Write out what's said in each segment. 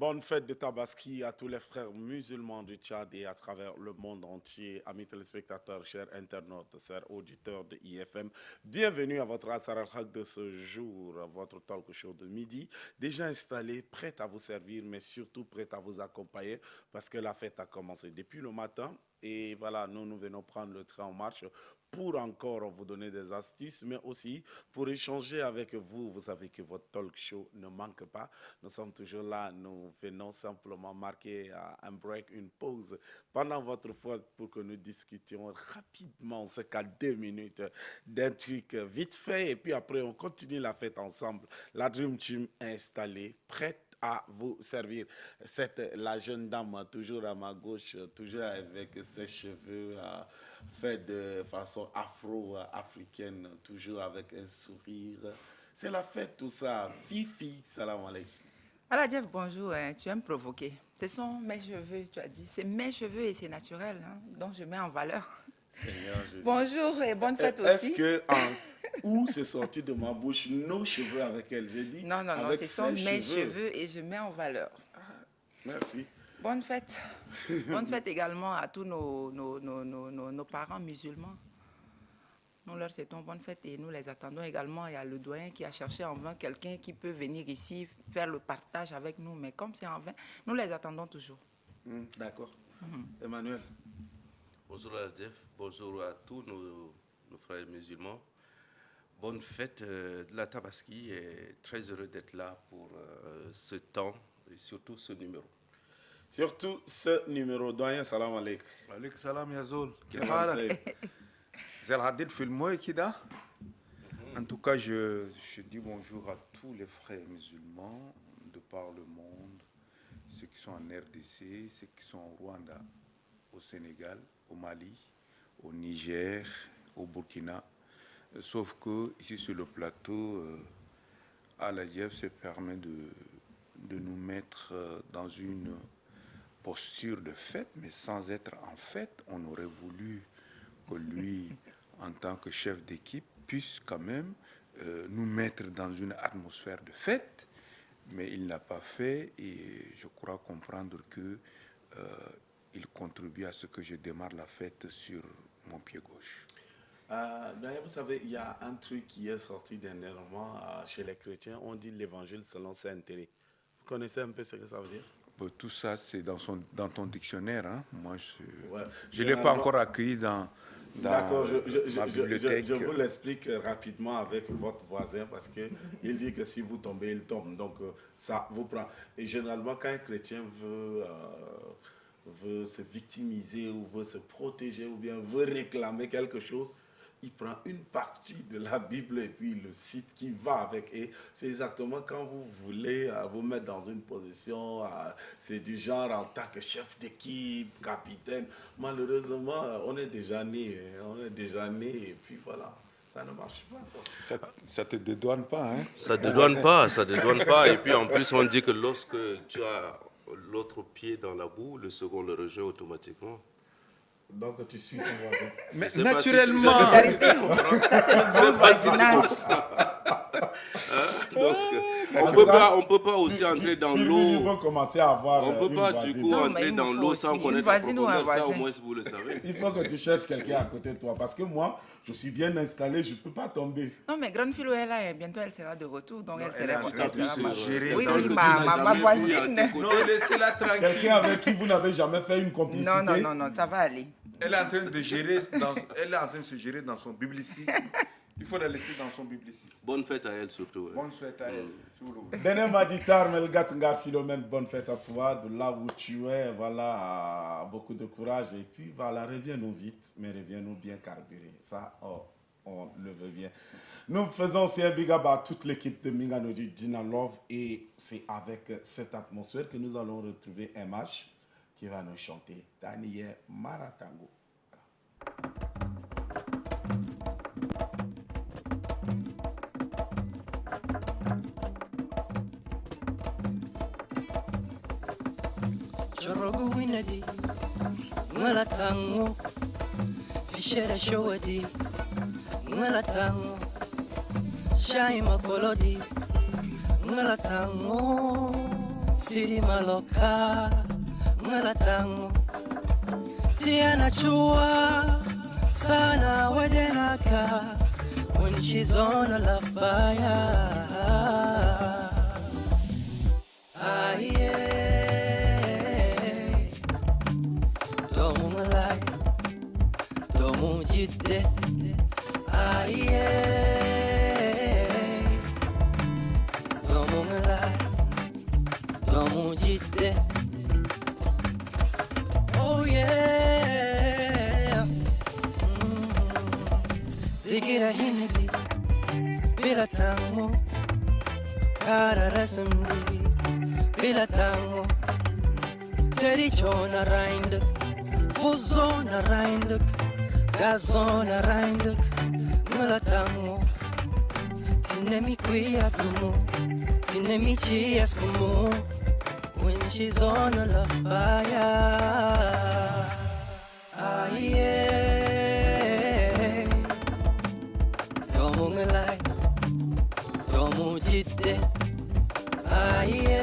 Bonne fête de Tabaski à tous les frères musulmans du Tchad et à travers le monde entier. Amis téléspectateurs, chers internautes, chers auditeurs de IFM, bienvenue à votre Asar al-Haq de ce jour, votre talk show de midi, déjà installé, prêt à vous servir, mais surtout prêt à vous accompagner parce que la fête a commencé depuis le matin. Et voilà, nous venons prendre le train en marche pour encore vous donner des astuces, mais aussi pour échanger avec vous. Vous savez que votre talk show ne manque pas. Nous sommes toujours là. Nous venons simplement marquer un break, une pause pendant votre faute pour que nous discutions rapidement, ce qu'à 2 minutes d'un truc vite fait. Et puis après, on continue la fête ensemble. La Dream Team est installée, prête à vous servir. C'est la jeune dame, toujours à ma gauche, toujours avec ses cheveux faits de façon afro-africaine, toujours avec un sourire. C'est la fête, tout ça. Fifi, salam alaikum. Alors Jeff, bonjour, tu aimes provoquer. Ce sont mes cheveux, tu as dit. C'est mes cheveux et c'est naturel, hein, donc je mets en valeur. Seigneur Jésus. Bonjour et bonne fête Est-ce aussi. que où c'est sorti de ma bouche nos cheveux avec elle? J'ai dit Non, ce sont mes cheveux et je mets en valeur. Merci. Bonne fête. Bonne fête également à tous nos parents musulmans. Nous leur souhaitons bonne fête et nous les attendons également. Il y a le doyen qui a cherché en vain quelqu'un qui peut venir ici faire le partage avec nous. Mais comme c'est en vain, nous les attendons toujours. D'accord. Emmanuel. Bonjour à Jeff, bonjour à tous nos frères musulmans. Bonne fête de la Tabaski et très heureux d'être là pour ce temps et surtout ce numéro. Surtout ce numéro. Doyen, salam alaikum. Alaikum salam ya Zol. Hadid Filmoy Kida. En tout cas, je dis bonjour à tous les frères musulmans de par le monde, ceux qui sont en RDC, ceux qui sont au Rwanda, au Sénégal, au Mali, au Niger, au Burkina. Sauf que ici sur le plateau, Aladjev se permet de nous mettre dans une posture de fête, mais sans être en fête. On aurait voulu que lui, en tant que chef d'équipe, puisse quand même nous mettre dans une atmosphère de fête, mais il n'a pas fait et je crois comprendre que il contribue à ce que je démarre la fête sur mon pied gauche. D'ailleurs, vous savez, il y a un truc qui est sorti dernièrement chez les chrétiens. On dit l'évangile selon Saint-Thérèse. Vous connaissez un peu ce que ça veut dire? Tout ça, c'est dans ton dictionnaire. Hein? Moi, je ne Ouais. l'ai pas encore accueilli dans D'accord, ma bibliothèque. je vous l'explique rapidement avec votre voisin parce qu'il dit que si vous tombez, il tombe. Donc, ça vous prend. Et généralement, quand un chrétien veut se victimiser ou veut se protéger ou bien veut réclamer quelque chose, il prend une partie de la Bible et puis le cite qui va avec. Et c'est exactement quand vous voulez vous mettre dans une position, c'est du genre en tant que chef d'équipe, capitaine. Malheureusement, on est déjà né et puis voilà, ça ne marche pas. Ça te dédouane pas, hein? Ça ne dédouane pas. Et puis en plus, on dit que lorsque tu as l'autre pied dans la boue, le second le rejoint automatiquement. Donc tu suis ton voisin. Mais sais naturellement, on peut pas aussi entrer dans l'eau. Vont commencer à avoir On peut pas du coup entrer dans l'eau sans connaître la profondeur. Ça au moins vous le savez. Il faut que tu cherches quelqu'un à côté de toi parce que moi, je suis bien installé, je ne peux pas tomber. Non, mais grande fille, elle là, bientôt elle sera de retour, donc elle elle est sera en train de se gérer Oui, dans oui, le ma voisine. non, laissez-la tranquille. Quelqu'un avec qui vous n'avez jamais fait une complicité. Non, ça va aller. Elle est en train de se gérer dans son biblicisme. Il faut la laisser dans son biblicisme. Bonne fête à elle surtout. Ouais. Bonne fête à elle. Dene Maditar, Melgat Philomène, bonne fête à toi, de là où tu es, voilà, beaucoup de courage. Et puis voilà, reviens-nous vite, mais reviens-nous bien carburé. Ça, on le veut bien. Nous faisons aussi un big up à toute l'équipe de Minganodi Dina Love et c'est avec cette atmosphère que nous allons retrouver MH qui va nous chanter Daniel Maratango. Chorogo winadi, Maratango, Fishera showadi, Maratango, Shai makolodi, Maratango. Siri maloka Malatango Tiana chua Sana wadenaka When she's on a fire Aye Tomu malay Tomu jidde Aye Tomu malay Tomu jidde Oh yeah Digira hinidi Bila tango Kara rasamdi Bila tango Teri chona reinduk Buzona reinduk Gazona reinduk Mala tango Tinemi kuya kumu Tinemi chias kumu When she's on a love fire Ah yeah Domo ngalai Domo jidde Ah yeah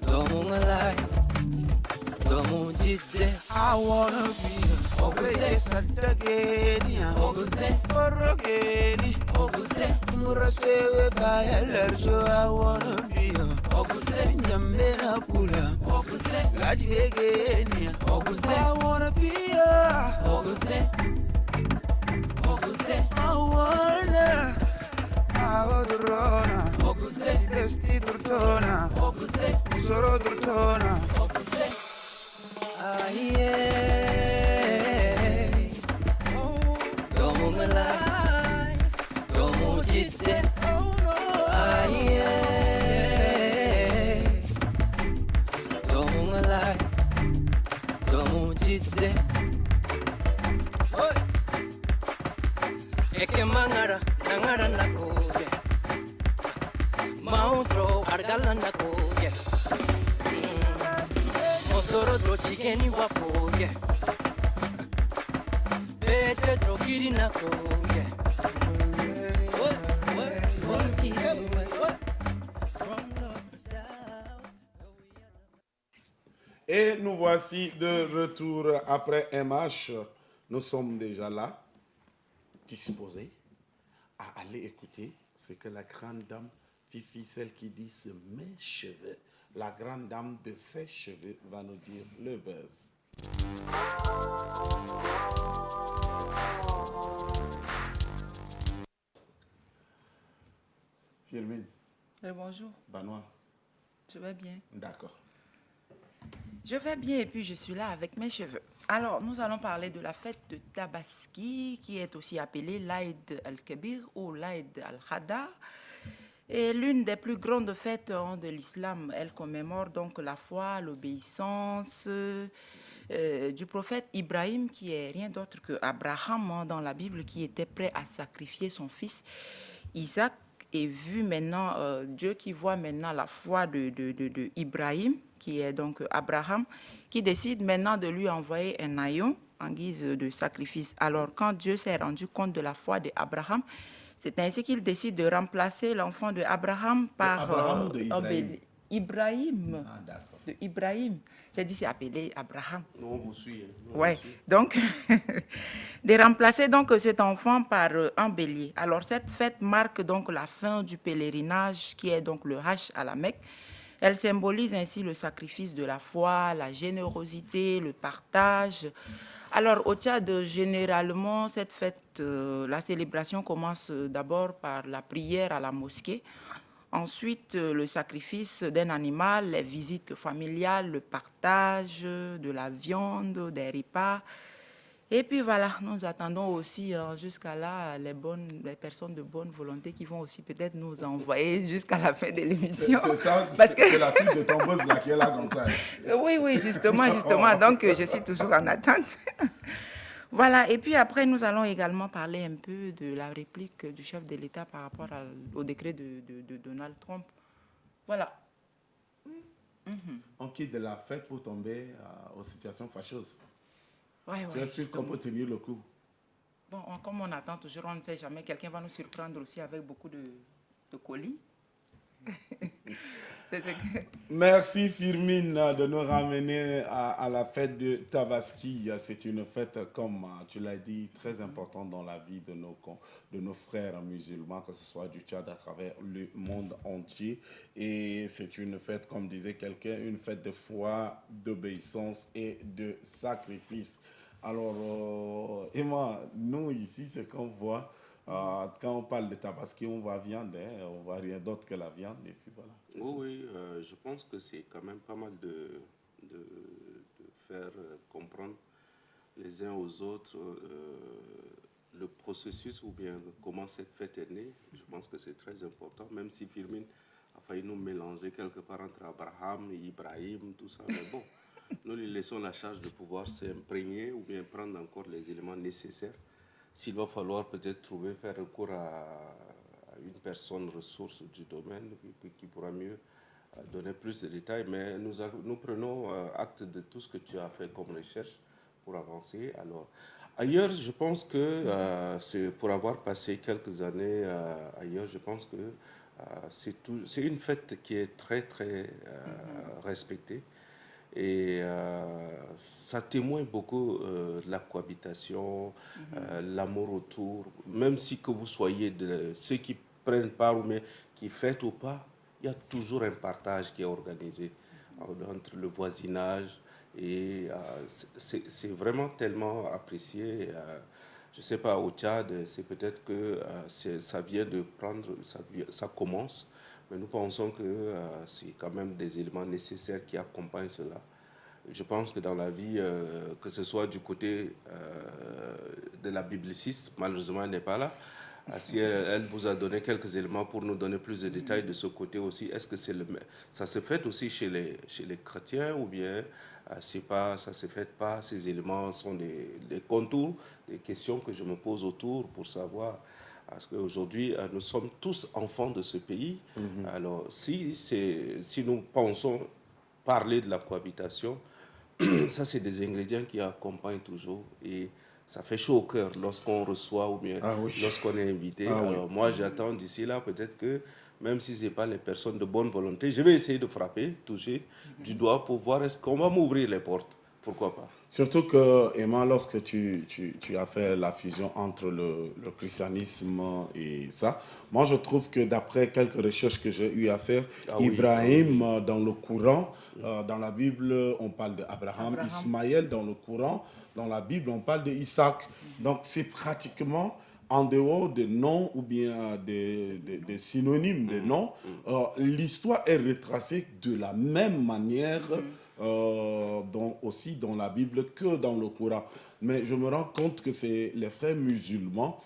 Domo ngalai Domo jidde I wanna be Oguze Santagenia Oguze Orogeni Oguze Murasewe Fayalerjo I wanna be Oguze Nyamena Pula Oguze Lajbegenia Oguze I wanna be Oguze Oguze I wanna I wanna Oguze Besti Turtona Oguze Soro Turtona Oguze Ah yeah Domo ngalai Domo jidde Ah yeah Domo ngalai Domo jidde Oi Eke mangara Nangara nakuye Mautro argala nakuye Osoro dro chigeni wapoye Bete dro kiri nakuye From east to west From north to south Et nous voici de retour après un match. Nous sommes déjà là, disposés à aller écouter ce que la grande dame Fifi, celle qui dit c'est mes cheveux, la grande dame de ses cheveux, va nous dire le buzz. Firmine, Bonjour, Banois, je vais bien. d'accord. Je vais bien et puis je suis là avec mes cheveux. Alors, nous allons parler de la fête de Tabaski, qui est aussi appelée l'Aïd al-Kabir ou l'Aïd al-Khada. Et l'une des plus grandes fêtes de l'islam, elle commémore donc la foi, l'obéissance du prophète Ibrahim, qui est rien d'autre que Abraham dans la Bible, qui était prêt à sacrifier son fils Isaac. Et vu maintenant, Dieu qui voit maintenant la foi de Ibrahim, qui est donc Abraham, qui décide maintenant de lui envoyer un haillon en guise de sacrifice. Alors, quand Dieu s'est rendu compte de la foi d'Abraham, c'est ainsi qu'il décide de remplacer l'enfant de Abraham par Abraham ou de Ibrahim? Ibrahim. Ah, d'accord. De Ibrahim. J'ai dit c'est appelé Abraham. Non, vous suivez. Ouais. Donc, de remplacer donc cet enfant par un bélier. Alors, cette fête marque donc la fin du pèlerinage qui est donc le Hajj à la Mecque. Elle symbolise ainsi le sacrifice de la foi, la générosité, le partage. Alors, au Tchad, généralement, cette fête, la célébration commence d'abord par la prière à la mosquée. Ensuite, le sacrifice d'un animal, les visites familiales, le partage de la viande, des repas. Et puis voilà, nous attendons aussi jusqu'à là les personnes de bonne volonté qui vont aussi peut-être nous envoyer jusqu'à la fin de l'émission. C'est ça, Parce que... c'est la suite de ton buzz là qui est là comme ça. Oui, justement. Donc, je suis toujours en attente. Voilà, et puis après, nous allons également parler un peu de la réplique du chef de l'État par rapport au décret de Donald Trump. Voilà. On quitte de la fête pour tomber aux situations fâcheuses. Ouais, Je suis qu'on peut tenir le coup. Bon, comme on attend toujours, on ne sait jamais. Quelqu'un va nous surprendre aussi avec beaucoup de colis. C'est ce que... Merci Firmine de nous ramener à la fête de Tabaski. C'est une fête, comme tu l'as dit, très importante dans la vie de nos frères musulmans, que ce soit du Tchad à travers le monde entier. Et c'est une fête, comme disait quelqu'un, une fête de foi, d'obéissance et de sacrifice. Alors, Emma, nous ici, c'est qu'on voit, quand on parle de Tabaski, on voit viande, hein, on voit rien d'autre que la viande. Et puis voilà. c'est tout. Oui, je pense que c'est quand même pas mal de faire comprendre les uns aux autres le processus ou bien comment cette fête est née. Je pense que c'est très important, même si Firmin a failli nous mélanger quelque part entre Abraham et Ibrahim, tout ça. Mais bon, nous lui laissons la charge de pouvoir s'imprégner ou bien prendre encore les éléments nécessaires. S'il va falloir peut-être faire recours à une personne ressource du domaine qui pourra mieux donner plus de détails, mais nous prenons acte de tout ce que tu as fait comme recherche pour avancer. Alors, ailleurs, je pense que c'est pour avoir passé quelques années ailleurs, je pense que c'est une fête qui est très, très respectée. Et ça témoigne beaucoup de la cohabitation, l'amour autour. Même si que vous soyez de ceux qui prennent part ou mais qui fêtent ou pas, il y a toujours un partage qui est organisé entre le voisinage. Et c'est vraiment tellement apprécié. Je ne sais pas, au Tchad, c'est peut-être que ça vient de prendre, ça commence. Mais nous pensons que c'est quand même des éléments nécessaires qui accompagnent cela. Je pense que dans la vie, que ce soit du côté de la bibliciste, malheureusement elle n'est pas là. Si elle vous a donné quelques éléments pour nous donner plus de détails de ce côté aussi, est-ce que ça se fait aussi chez les chrétiens ou bien c'est pas, ça se fait pas? Ces éléments sont des contours, des questions que je me pose autour pour savoir. Parce qu'aujourd'hui, nous sommes tous enfants de ce pays. Alors, si nous pensons parler de la cohabitation, ça, c'est des ingrédients qui accompagnent toujours. Et ça fait chaud au cœur lorsqu'on reçoit ou bien Ah oui. lorsqu'on est invité. Ah oui. Alors, moi, j'attends d'ici là, peut-être que, même si ce n'est pas les personnes de bonne volonté, je vais essayer de frapper, toucher du doigt pour voir est-ce qu'on va m'ouvrir les portes. Pourquoi pas? Surtout que, Emma, lorsque tu as fait la fusion entre le christianisme et ça, moi je trouve que d'après quelques recherches que j'ai eu à faire, Ah oui, Ibrahim, dans le Coran, dans la Bible, on parle d'Abraham, Abraham. Ismaël, dans le Coran, dans la Bible, on parle d'Isaac. Donc c'est pratiquement en dehors des noms ou bien des synonymes des noms, l'histoire est retracée de la même manière aussi dans la Bible que dans le Coran. Mais je me rends compte que c'est les frères musulmans,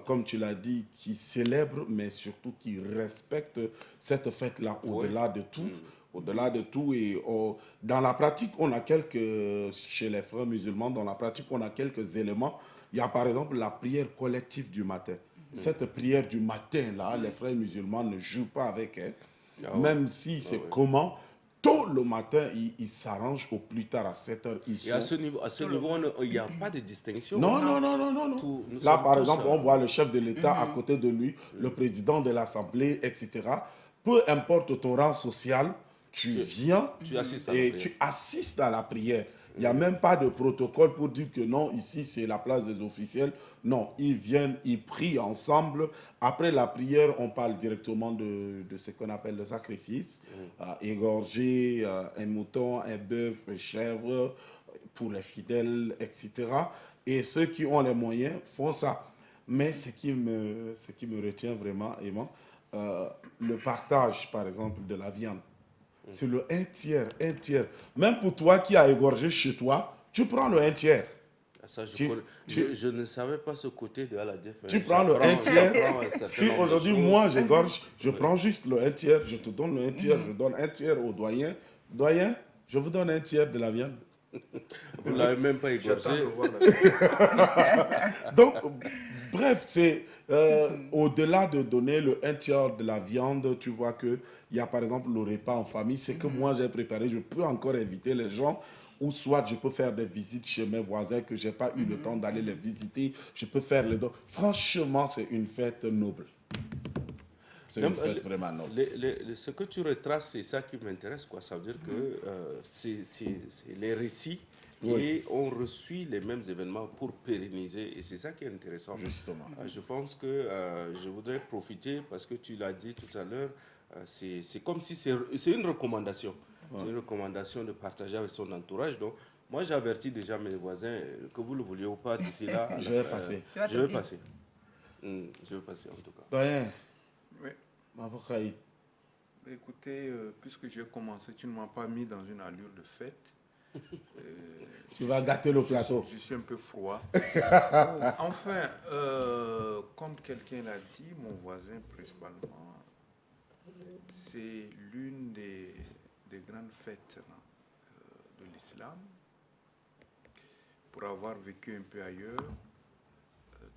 comme tu l'as dit, qui célèbrent, mais surtout qui respectent cette fête-là au-delà de tout. Au-delà de tout, et dans la pratique, chez les frères musulmans, dans la pratique, on a quelques éléments. Il y a par exemple la prière collective du matin. Cette prière du matin-là, les frères musulmans ne jouent pas avec elle. Même si c'est comment, tôt le matin, ils s'arrangent au plus tard à 7 heures. Et à ce niveau, il n'y a pas de distinction. Non. Là, par exemple, on voit le chef de l'État à côté de lui, le président de l'Assemblée, etc. Peu importe ton rang social, tu viens tu assistes à la et prière. tu assistes à la prière. Il n'y a même pas de protocole pour dire que non, ici c'est la place des officiels. Non, ils viennent, ils prient ensemble. Après la prière, on parle directement de ce qu'on appelle le sacrifice. Égorger un mouton, un bœuf, une chèvre pour les fidèles, etc. Et ceux qui ont les moyens font ça. Mais ce qui me retient vraiment, Emma, le partage, par exemple, de la viande. C'est le un tiers. Même pour toi qui as égorgé chez toi, tu prends le un tiers. Ça, je ne savais pas ce côté de Aladjef. Tu prends le un tiers. Si aujourd'hui, moi, j'égorge, je prends juste le un tiers, je te donne le un tiers, je donne un tiers au doyen. Doyen, je vous donne un tiers de la viande. Vous ne l'avez même pas égorgé. Donc, bref, c'est au-delà de donner le un tiers de la viande, tu vois qu'il y a par exemple le repas en famille, c'est que moi j'ai préparé, je peux encore inviter les gens, ou soit je peux faire des visites chez mes voisins que je n'ai pas eu le temps d'aller les visiter, je peux faire les dons. Franchement, c'est une fête noble. C'est une fête vraiment noble. Ce que tu retraces, c'est ça qui m'intéresse, quoi. Ça veut dire que c'est les récits et on reçu les mêmes événements pour pérenniser, et c'est ça qui est intéressant. Justement. Je pense que je voudrais profiter, parce que tu l'as dit tout à l'heure, c'est comme si c'est une recommandation. C'est une recommandation de partager avec son entourage. Donc, moi, j'avertis déjà mes voisins, que vous le vouliez ou pas, d'ici là, Je vais passer. je vais passer. Je vais passer, en tout cas. Doyen, Oui. Maboukaï, Écoutez, puisque j'ai commencé, tu ne m'as pas mis dans une allure de fête. tu vas gâter le plateau. Je suis un peu froid. Enfin, comme quelqu'un l'a dit, mon voisin principalement, c'est l'une des grandes fêtes de l'islam. Pour avoir vécu un peu ailleurs,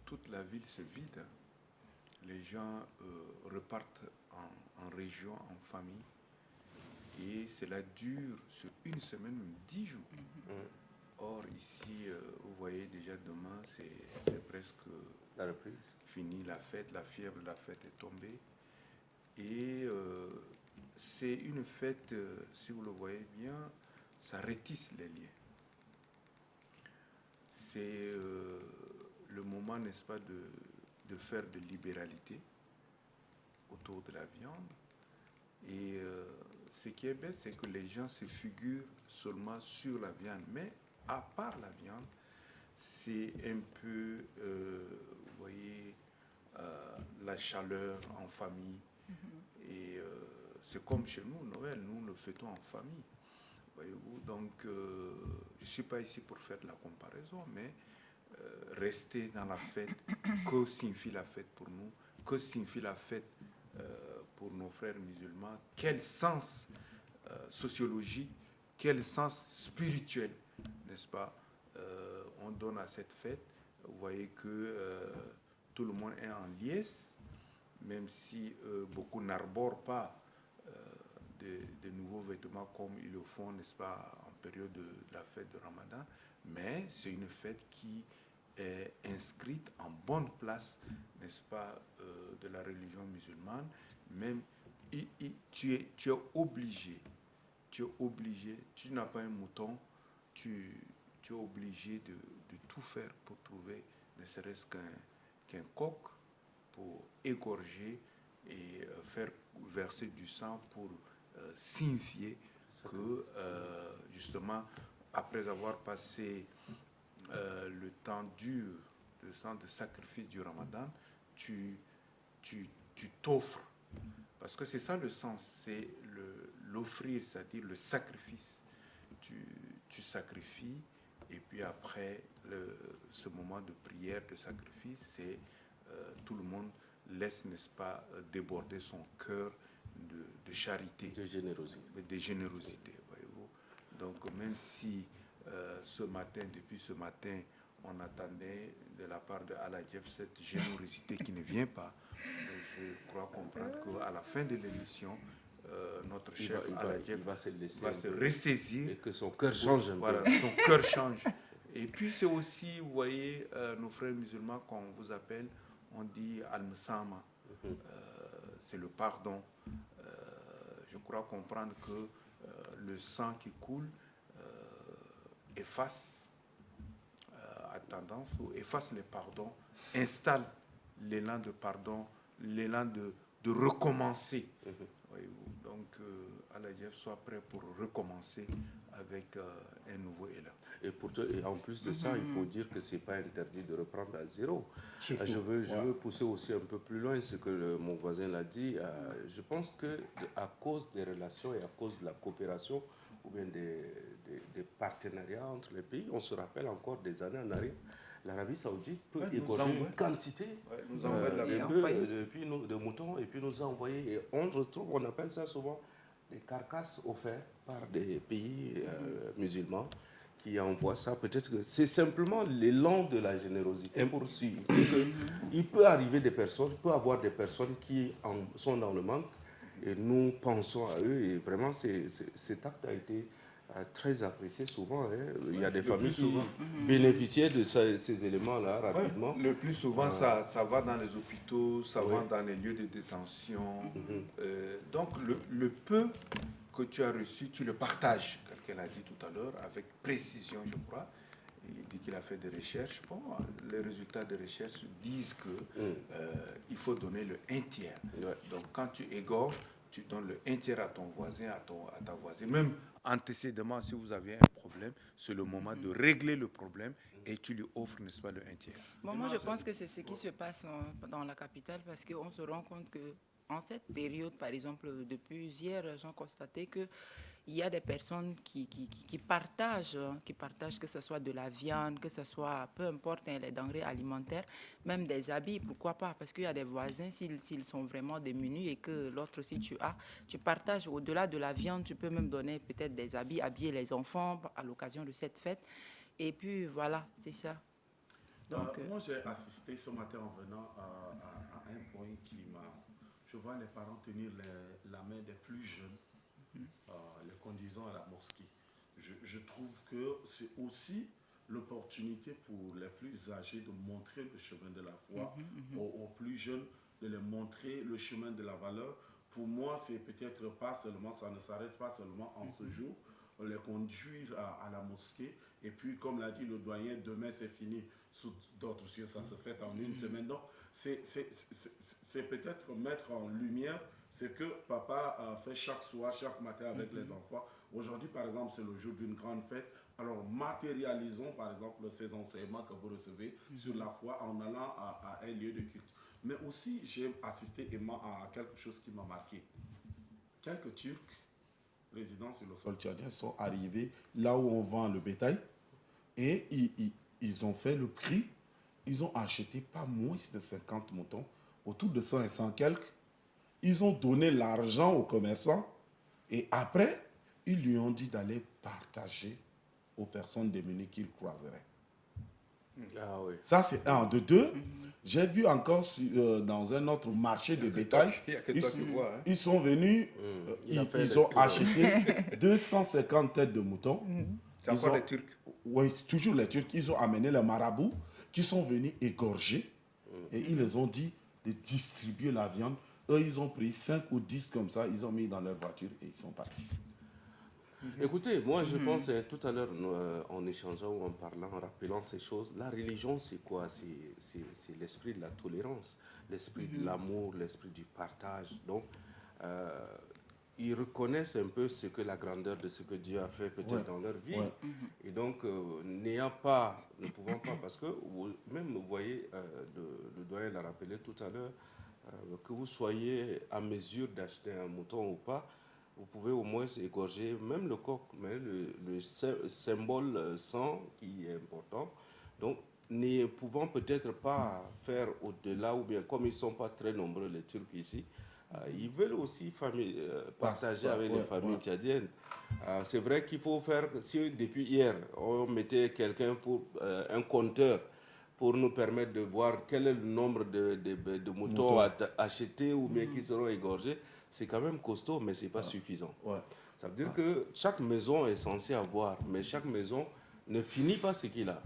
toute la ville se vide. Les gens repartent en région, en famille. Et cela dure sur une semaine ou 10 jours. Or, ici, vous voyez déjà demain, c'est presque La reprise. fini la fête, la fièvre de la fête est tombée. Et c'est une fête, si vous le voyez bien, ça rétisse les liens. C'est le moment, n'est-ce pas, de faire de libéralité autour de la viande. Et ce qui est bête, c'est que les gens se figurent seulement sur la viande. Mais à part la viande, c'est un peu, vous voyez, la chaleur en famille. Et c'est comme chez nous, Noël, nous le fêtons en famille. Voyez-vous, donc je ne suis pas ici pour faire de la comparaison, mais rester dans la fête, que signifie la fête pour nous, que signifie la fête pour nos frères musulmans, quel sens sociologique, quel sens spirituel, n'est-ce pas, on donne à cette fête. Vous voyez que tout le monde est en liesse, même si beaucoup n'arborent pas de nouveaux vêtements comme ils le font, n'est-ce pas, en période de la fête de Ramadan, mais c'est une fête qui est inscrite en bonne place, n'est-ce pas, de la religion musulmane. Même tu es obligé, tu n'as pas un mouton, tu es obligé de tout faire pour trouver ne serait-ce qu'un coq pour égorger et faire verser du sang pour signifier que justement après avoir passé le temps dur, le temps de sacrifice du Ramadan, tu t'offres. Parce que c'est ça le sens, c'est l'offrir, c'est-à-dire le sacrifice. Tu sacrifies, et puis après ce moment de prière, de sacrifice, c'est tout le monde laisse, n'est-ce pas, déborder son cœur de charité. De générosité. De générosité, voyez-vous. Donc même si depuis ce matin, on attendait de la part de Aladjef cette générosité qui ne vient pas, je crois comprendre qu'à la fin de l'émission, notre chef Aladjef va se ressaisir. Et que son cœur change un peu. Voilà, son cœur change. Et puis c'est aussi, vous voyez, nos frères musulmans, quand on vous appelle, on dit Al-Musama, c'est le pardon. Je crois comprendre que le sang qui coule efface efface les pardons, installe l'élan de pardon, l'élan de recommencer. Voyez-vous. Donc, Aladjef soit prêt pour recommencer avec un nouveau élan. Et en plus de ça, il faut dire que ce n'est pas interdit de reprendre à zéro. Surtout, Je veux pousser aussi un peu plus loin ce que mon voisin l'a dit. Je pense qu'à cause des relations et à cause de la coopération ou bien des partenariats entre les pays, on se rappelle encore des années en arrière, l'Arabie Saoudite peut égorger une quantité de moutons et puis nous envoyer. Et on retrouve, on appelle ça souvent des carcasses offertes par des pays musulmans qui envoient ça. Peut-être que c'est simplement l'élan de la générosité pour suivre. Il peut arriver des personnes, il peut y avoir des personnes qui sont dans le manque et nous pensons à eux et vraiment cet acte a été très apprécié souvent. Hein. Il y a des le familles plus qui souvent. bénéficiaient de ces éléments-là Ouais, rapidement. le plus souvent, ça va dans les hôpitaux, ça Oui. va dans les lieux de détention. Donc, le peu que tu as reçu, tu le partages, quelqu'un l'a dit tout à l'heure, avec précision, je crois. Il dit qu'il a fait des recherches. Bon, les résultats des recherches disent que il faut donner le 1/3. Ouais. Donc, quand tu égorges, tu donnes le 1/3 à ton voisin, à ta voisine. Même antécédemment, si vous avez un problème, c'est le moment de régler le problème et tu lui offres, n'est-ce pas, le 1/3. Bon, moi, je pense que c'est ce qui se passe dans la capitale parce qu'on se rend compte que en cette période, par exemple, depuis hier, j'ai constaté qu'il y a des personnes qui partagent, que ce soit de la viande, que ce soit, peu importe, les denrées alimentaires, même des habits, pourquoi pas, parce qu'il y a des voisins, s'ils sont vraiment démunis et que l'autre, si tu partages au-delà de la viande, tu peux même donner peut-être des habits, habiller les enfants à l'occasion de cette fête. Et puis, voilà, c'est ça. Donc, Moi, j'ai assisté ce matin en venant à un point qui m'a... Je vois les parents tenir la main des plus jeunes, les conduisant à la mosquée. Je trouve que c'est aussi l'opportunité pour les plus âgés de montrer le chemin de la foi, aux plus jeunes de les montrer le chemin de la valeur. Pour moi, c'est peut-être pas seulement, ça ne s'arrête pas seulement en ce jour, les conduire à la mosquée. Et puis, comme l'a dit le doyen, demain c'est fini. Sous d'autres cieux, ça se fait en une semaine. Donc, c'est peut-être mettre en lumière ce que papa fait chaque soir, chaque matin avec les enfants. Aujourd'hui, par exemple, c'est le jour d'une grande fête. Alors, matérialisons, par exemple, ces enseignements que vous recevez sur la foi en allant à un lieu de culte. Mais aussi, j'ai assisté à quelque chose qui m'a marqué. Quelques Turcs résidents sur le sol tchadien sont arrivés là où on vend le bétail et ils ont fait le prix. Ils ont acheté pas moins de 50 moutons, autour de 100 et 100 quelques. Ils ont donné l'argent aux commerçants et après, ils lui ont dit d'aller partager aux personnes démunies qu'ils croiseraient. Ah oui. Ça, c'est un. De deux, j'ai vu encore dans un autre marché de bétail, Il n'y a que toi qui vois. Hein. ils sont venus, ils ont acheté 250 têtes de moutons. C'est encore les Turcs. Oui, c'est toujours les Turcs. Ils ont amené les marabouts qui sont venus égorger et ils les ont dit de distribuer la viande. Eux, ils ont pris 5 ou 10 comme ça, ils ont mis dans leur voiture et ils sont partis. Écoutez, moi je pense tout à l'heure en échangeant ou en parlant, en rappelant ces choses, la religion c'est quoi? C'est l'esprit de la tolérance, l'esprit de l'amour, l'esprit du partage. Donc, ils reconnaissent un peu ce que la grandeur de ce que Dieu a fait peut-être dans leur vie. Et donc, ne pouvant pas, parce que même vous voyez, le doyen l'a rappelé tout à l'heure, que vous soyez à mesure d'acheter un mouton ou pas, vous pouvez au moins égorger même le coq, mais le symbole sang qui est important. Donc, ne pouvant peut-être pas faire au-delà, ou bien comme ils ne sont pas très nombreux les Turcs ici, ils veulent aussi partager avec les familles tchadiennes. C'est vrai qu'il faut faire, si depuis hier, on mettait quelqu'un pour un compteur pour nous permettre de voir quel est le nombre de moutons achetés ou bien qui seront égorgés, c'est quand même costaud, mais ce n'est pas suffisant. Ça veut dire que chaque maison est censée avoir, mais chaque maison ne finit pas ce qu'il a,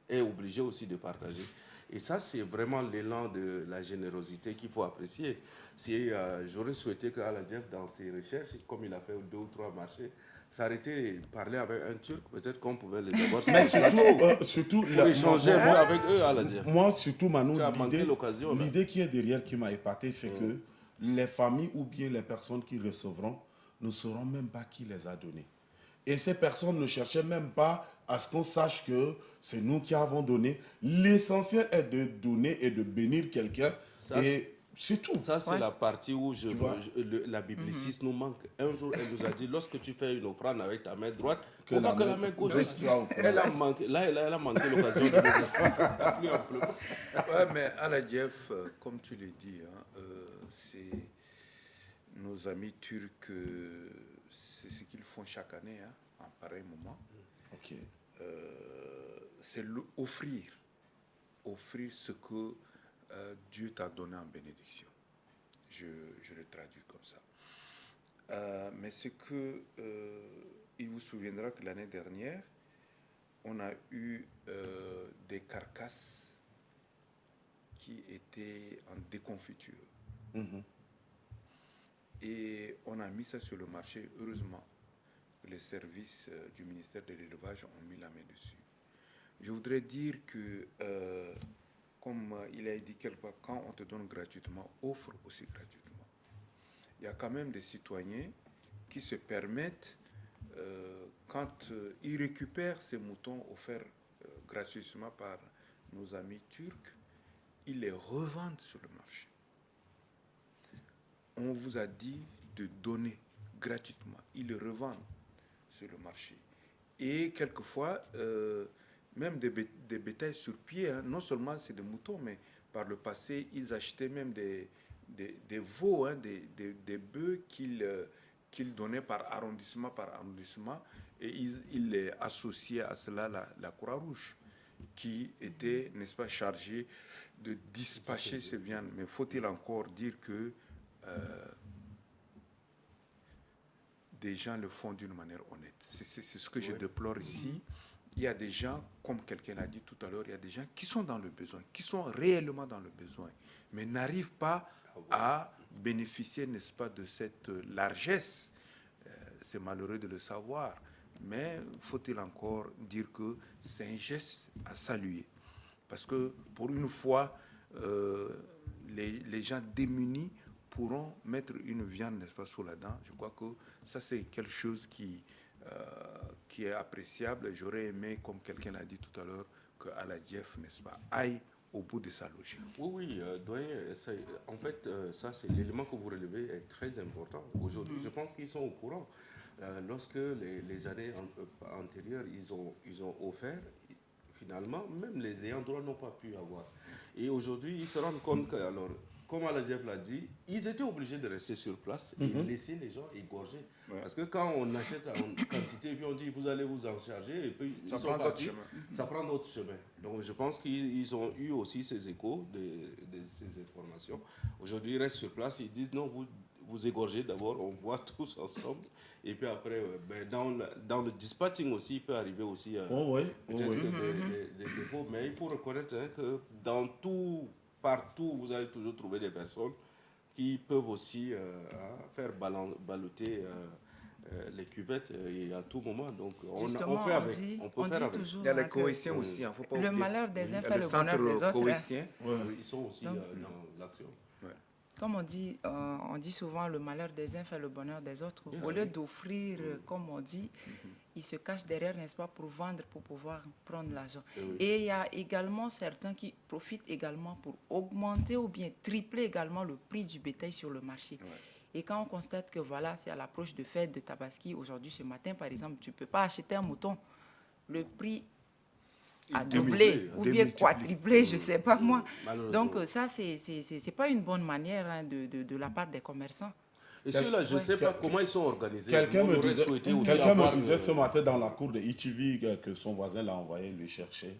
est obligée aussi de partager. Et ça, c'est vraiment l'élan de la générosité qu'il faut apprécier. J'aurais souhaité qu'Aladjev, dans ses recherches, comme il a fait 2 ou 3 marchés, s'arrêter et parler avec un Turc, peut-être qu'on pouvait les avoir. Mais surtout pour échanger un peu avec eux, Aladjev. Moi, surtout, Manu, l'idée l'idée qui est derrière, qui m'a épaté, c'est que les familles ou bien les personnes qui recevront ne sauront même pas qui les a donnés. Et ces personnes ne cherchaient même pas à ce qu'on sache que c'est nous qui avons donné. L'essentiel est de donner et de bénir quelqu'un. Et c'est tout. Ça, c'est la partie où la bibliciste nous manque. Un jour, elle nous a dit, lorsque tu fais une offrande avec ta main droite, que la main gauche. Elle a manqué l'occasion de nous expliquer plus amplement. Ouais, mais Aladjev, comme tu l'as dit, c'est nos amis turcs, c'est ce qu'ils font chaque année, en pareil moment. C'est offrir ce que Dieu t'a donné en bénédiction. Je le traduis comme ça. Mais ce que il vous vous souviendrez que l'année dernière, on a eu des carcasses qui étaient en déconfiture. Mhm. Et on a mis ça sur le marché. Heureusement, les services du ministère de l'Élevage ont mis la main dessus. Je voudrais dire que, comme il a dit quelque part, quand on te donne gratuitement, offre aussi gratuitement. Il y a quand même des citoyens qui se permettent, quand ils récupèrent ces moutons offerts gratuitement par nos amis turcs, ils les revendent sur le marché. On vous a dit de donner gratuitement. Ils les revendent sur le marché. Et quelquefois, même des bétails sur pied, hein, non seulement c'est des moutons, mais par le passé, ils achetaient même des veaux, hein, des bœufs qu'ils donnaient par arrondissement, et ils les associaient à cela la Croix-Rouge, qui était, n'est-ce pas, chargée de dispatcher ces viandes. Mais faut-il encore dire que des gens le font d'une manière honnête. C'est ce que je déplore ici. Il y a des gens, comme quelqu'un l'a dit tout à l'heure, il y a des gens qui sont dans le besoin, qui sont réellement dans le besoin, mais n'arrivent pas à bénéficier, n'est-ce pas, de cette largesse. C'est malheureux de le savoir, mais faut-il encore dire que c'est un geste à saluer. Parce que pour une fois, les gens démunis pourront mettre une viande, n'est-ce pas, sous la dent. Je crois que ça, c'est quelque chose qui est appréciable. J'aurais aimé, comme quelqu'un l'a dit tout à l'heure, que Aladjef, n'est-ce pas, aille au bout de sa logique. Oui, doyen, en fait, ça, c'est l'élément que vous relevez est très important. Aujourd'hui, je pense qu'ils sont au courant. Lorsque les années antérieures, ils ont offert, finalement, même les ayants droit n'ont pas pu avoir. Et aujourd'hui, ils se rendent compte que, alors, comme Aladjef l'a dit, ils étaient obligés de rester sur place et laisser les gens égorger. Ouais. Parce que quand on achète en quantité, et puis on dit vous allez vous en charger, et puis ça prend d'autres chemins. Ça prend d'autres chemins. Donc je pense qu'ils ont eu aussi ces échos de ces informations. Aujourd'hui, ils restent sur place, ils disent non, vous égorgez d'abord, on voit tous ensemble. Et puis après, dans le dispatching aussi, il peut arriver aussi des défauts. Mais il faut reconnaître que dans partout, vous allez toujours trouver des personnes qui peuvent aussi faire balloter les cuvettes et à tout moment. Donc, on fait avec. On peut faire avec. Il y a les Koweïtiens aussi, il ne faut pas oublier. Le malheur des uns fait le bonheur des autres. Ils sont aussi dans l'action. Comme on dit souvent, le malheur des uns fait le bonheur des autres. Au lieu d'offrir, comme on dit, ils se cachent derrière, n'est-ce pas, pour vendre, pour pouvoir prendre l'argent. Et il y a également certains qui profitent également pour augmenter ou bien tripler également le prix du bétail sur le marché. Et quand on constate que voilà, c'est à l'approche de fête de Tabaski, aujourd'hui, ce matin, par exemple, tu ne peux pas acheter un mouton. Le prix a doublé ou bien quadruplé, je ne sais pas moi. Donc ça, c'est pas une bonne manière hein, de la part des commerçants. Et ceux-là, je ne sais pas comment ils sont organisés. Quelqu'un me disait ce matin dans la cour de ITV que son voisin l'a envoyé lui chercher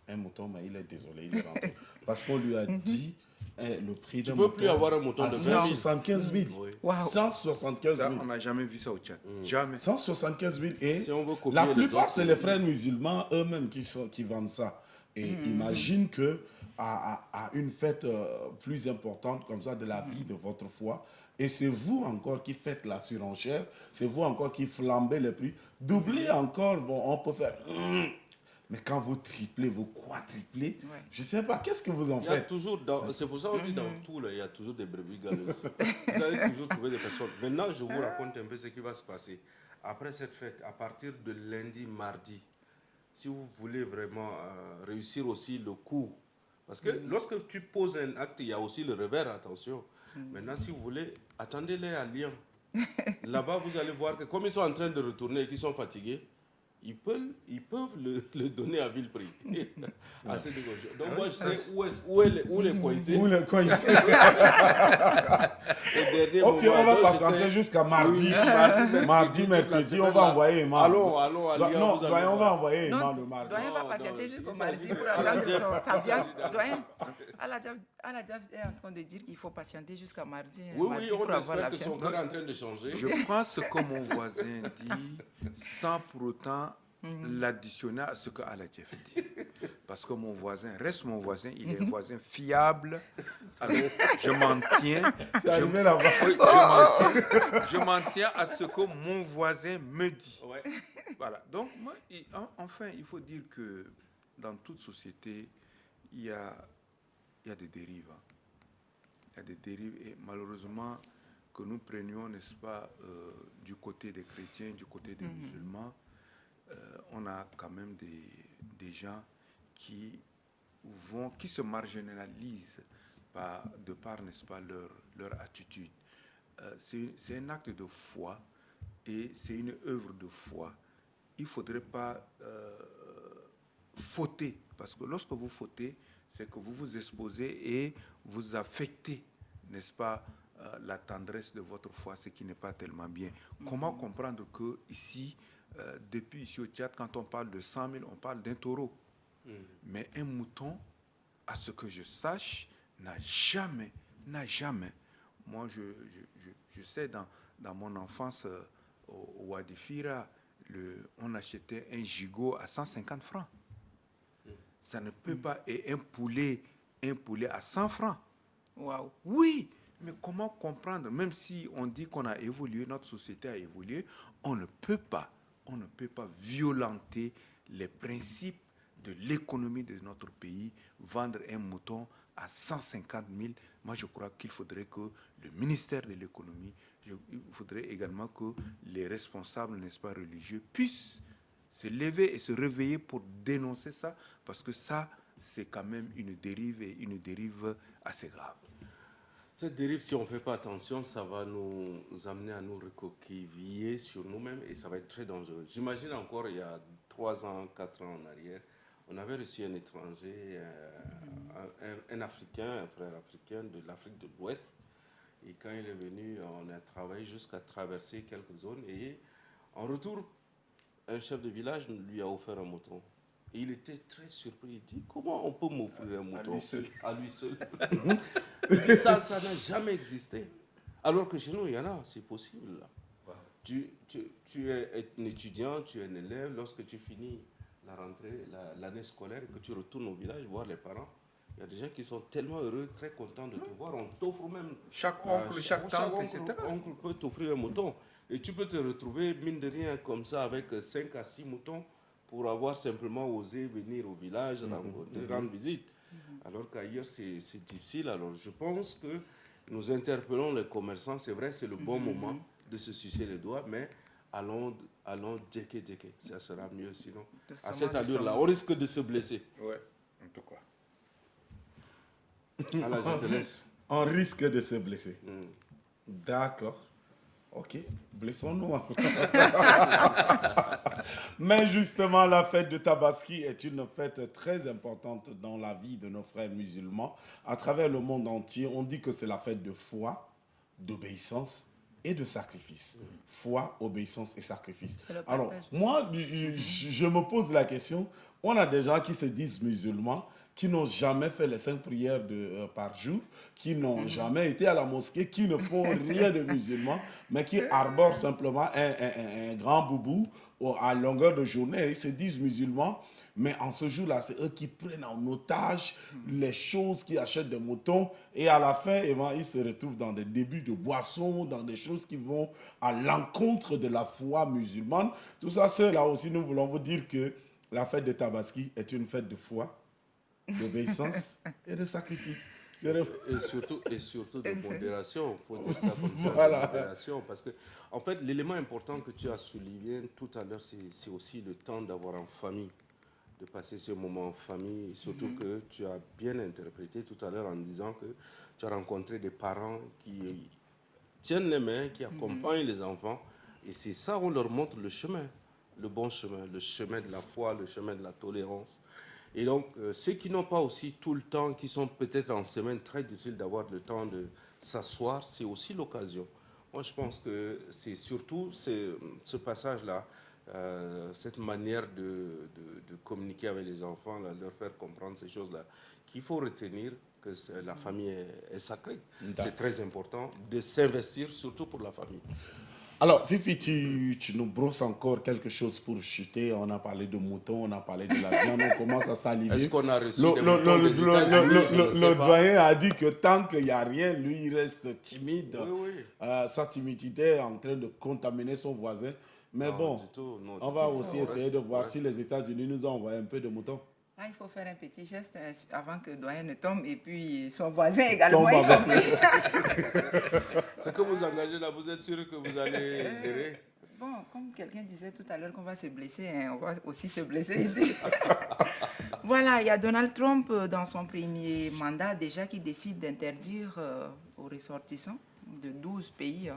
un mouton, mais il est désolé, il est rentré. Parce qu'on lui a dit le prix d'un mouton. Tu ne peux plus avoir un mouton de 175 000. Wow. 175 000. Ça, on n'a jamais vu ça au Tchad. Jamais. 175 000. Et si la plupart, c'est les frères musulmans eux-mêmes qui vendent ça. Et imagine que à une fête plus importante comme ça de la vie de votre foi, et c'est vous encore qui faites la surenchère, c'est vous encore qui flambez les prix, doublez encore, bon, on peut faire... Mais quand vous triplez, vous quadruplez, je ne sais pas, qu'est-ce que vous en faites? C'est pour ça qu'on dit dans tout, là, il y a toujours des brebis galeuses. Vous allez toujours trouver des personnes. Maintenant, je vous raconte un peu ce qui va se passer. Après cette fête, à partir de lundi, mardi, si vous voulez vraiment réussir aussi le coup, parce que lorsque tu poses un acte, il y a aussi le revers, attention. Maintenant, si vous voulez, attendez-les à Lyon. Là-bas, vous allez voir que comme ils sont en train de retourner et qu'ils sont fatigués, ils peuvent le donner à vil prix. À cette école. Donc moi, je sais où les coincés. Où les coincés. Au dernier Ok, moment. on va Donc, patienter je sais- jusqu'à mardi. Oui, Mardi, mercredi, on va envoyer Emma. Allons à Lyon. Non, vous allez doyen, on va voir. envoyer Non, Emma le mardi. doyen va Non, patienter non, jusqu'au il mardi s'agit pour de- attendre Jeff. sa viande. Doyen, Aladjaf est en train de dire qu'il faut patienter jusqu'à mardi. Oui, mardi oui, pour on avoir espère la que son viande. cœur est en train de changer. Je prends ce que mon voisin dit sans pour autant l'additionner à ce que Aladjef dit. Parce que mon voisin reste mon voisin, il est un voisin fiable. Alors, je m'en tiens. C'est arrivé là-bas. Oui, je m'en tiens à ce que mon voisin me dit. Ouais. Voilà. Donc, moi, enfin, il faut dire que dans toute société, il y a des dérives. Hein. Il y a des dérives et malheureusement, que nous prenions, n'est-ce pas, du côté des chrétiens, du côté des musulmans, on a quand même des gens qui se marginalisent de par, n'est-ce pas, leur attitude. C'est un acte de foi et c'est une œuvre de foi. Il ne faudrait pas fauter, parce que lorsque vous fautez, c'est que vous vous exposez et vous affectez, n'est-ce pas, la tendresse de votre foi, ce qui n'est pas tellement bien. Comment comprendre que ici, depuis ici au Tchad, quand on parle de 100 000, on parle d'un taureau. Mais un mouton, à ce que je sache, n'a jamais, moi je sais dans mon enfance au Wadifira, on achetait un gigot à 150 francs. Ça ne peut pas, et un poulet à 100 francs. Waouh. Oui, mais comment comprendre, même si on dit qu'on a évolué, notre société a évolué, on ne peut pas violenter les principes de l'économie de notre pays, vendre un mouton à 150 000. Moi, je crois qu'il faudrait que le ministère de l'économie, il faudrait également que les responsables, n'est-ce pas, religieux, puissent se lever et se réveiller pour dénoncer ça, parce que ça, c'est quand même une dérive, et une dérive assez grave. Cette dérive, si on ne fait pas attention, ça va nous amener à nous recoqueviller sur nous-mêmes et ça va être très dangereux. J'imagine encore, il y a 3 ans, 4 ans en arrière, on avait reçu un étranger, un Africain, un frère africain de l'Afrique de l'Ouest. Et quand il est venu, on a travaillé jusqu'à traverser quelques zones. Et en retour, un chef de village lui a offert un mouton. Et il était très surpris. Il dit, comment on peut m'offrir un mouton à lui seul. Il dit, ça n'a jamais existé. Alors que chez nous, il y en a, c'est possible. Là. Wow. Tu es un étudiant, tu es un élève. Lorsque tu finis la rentrée, l'année scolaire, et que tu retournes au village voir les parents, il y a des gens qui sont tellement heureux, très contents de te voir. On t'offre même... Chaque oncle, chaque tante, etc. Oncle peut t'offrir un mouton. Et tu peux te retrouver, mine de rien, comme ça, avec 5 à 6 moutons pour avoir simplement osé venir au village, rendre visite. Alors qu'ailleurs, c'est difficile. Alors, je pense que nous interpellons les commerçants. C'est vrai, c'est le bon moment de se sucer les doigts, mais allons djeke. Ça sera mieux sinon. À cette allure-là, on risque de se blesser. Oui, en tout cas. Alors, je te laisse. On risque de se blesser. D'accord. Ok, blessons-nous. Mais justement, la fête de Tabaski est une fête très importante dans la vie de nos frères musulmans. À travers le monde entier, on dit que c'est la fête de foi, d'obéissance et de sacrifice. Foi, obéissance et sacrifice. Alors, moi, je me pose la question, on a des gens qui se disent musulmans, qui n'ont jamais fait les 5 prières par jour, qui n'ont jamais été à la mosquée, qui ne font rien de musulman, mais qui arborent simplement un grand boubou à longueur de journée. Ils se disent musulmans, mais en ce jour-là, c'est eux qui prennent en otage les choses, qui achètent des moutons, et à la fin, ils se retrouvent dans des débuts de boissons, dans des choses qui vont à l'encontre de la foi musulmane. Tout ça, c'est là aussi, nous voulons vous dire que la fête de Tabaski est une fête de foi, d'obéissance et de sacrifice. Et surtout de modération, il faut dire ça comme ça, Voilà. de modération, parce que, en fait, l'élément important que tu as souligné tout à l'heure, c'est aussi le temps d'avoir en famille, de passer ce moment en famille, surtout que tu as bien interprété tout à l'heure en disant que tu as rencontré des parents qui tiennent les mains, qui accompagnent les enfants, et c'est ça, on leur montre le chemin. le bon chemin, le chemin de la foi, le chemin de la tolérance. Et donc, ceux qui n'ont pas aussi tout le temps, qui sont peut-être en semaine très difficile d'avoir le temps de s'asseoir, c'est aussi l'occasion. Moi, je pense que c'est surtout ce passage-là, cette manière de communiquer avec les enfants, là, leur faire comprendre ces choses-là, qu'il faut retenir que la famille est sacrée. C'est très important de s'investir, surtout pour la famille. Alors, Fifi, tu nous brosses encore quelque chose pour chuter. On a parlé de moutons, on a parlé de la viande, on commence à saliver. Est-ce qu'on a reçu des moutons des États-Unis? Le doyen a dit que tant qu'il n'y a rien, lui, il reste timide. Oui. Sa timidité est en train de contaminer son voisin. Mais Non, bon, du tout, non, on du va tout. aussi On essayer reste- de voir on si les États-Unis nous ont envoyé un peu de moutons. Ah, il faut faire un petit geste avant que le doyen ne tombe et puis son voisin également. Tombe y avec compris. Ce que vous engagez là, vous êtes sûr que vous allez gérer? Bon, comme quelqu'un disait tout à l'heure qu'on va se blesser, hein, on va aussi se blesser ici. Voilà, il y a Donald Trump dans son premier mandat déjà qui décide d'interdire aux ressortissants de 12 pays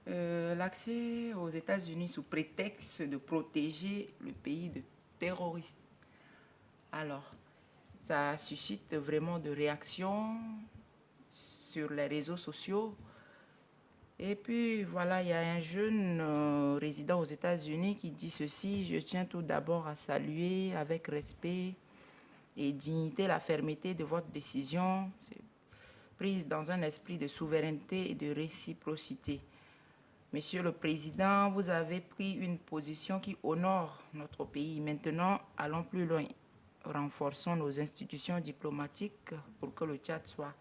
l'accès aux États-Unis sous prétexte de protéger le pays de terroristes. Alors, ça suscite vraiment de réactions sur les réseaux sociaux. Et puis, voilà, il y a un jeune résident aux États-Unis qui dit ceci: je tiens tout d'abord à saluer avec respect et dignité la fermeté de votre décision. C'est prise dans un esprit de souveraineté et de réciprocité. Monsieur le Président, vous avez pris une position qui honore notre pays. Maintenant, allons plus loin. Renforçons nos institutions diplomatiques pour que le Tchad soit